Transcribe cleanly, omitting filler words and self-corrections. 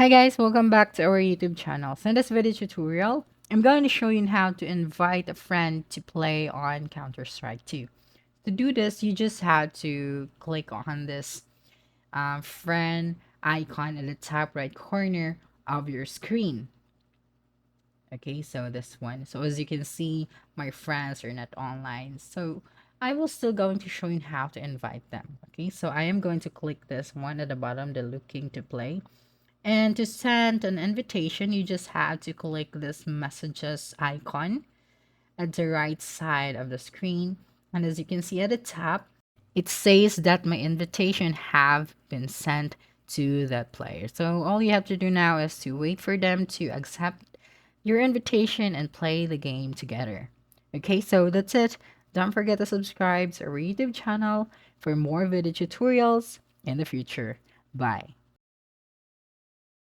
Hi guys, welcome back to our YouTube channel. So in this video tutorial, I'm going to show you how to invite a friend to play on Counter-Strike 2. To do this, you just have to click on this friend icon in the top right corner of your screen. Okay, so this one. So as you can see, my friends are not online. So I will still going to show you how to invite them. Okay, so I am going to click this one at the bottom, the looking to play. And to send an invitation, you just have to click this messages icon at the right side of the screen. And as you can see at the top, it says that my invitation have been sent to that player. So all you have to do now is to wait for them to accept your invitation and play the game together. Okay, so that's it. Don't forget to subscribe to our YouTube channel for more video tutorials in the future. Bye.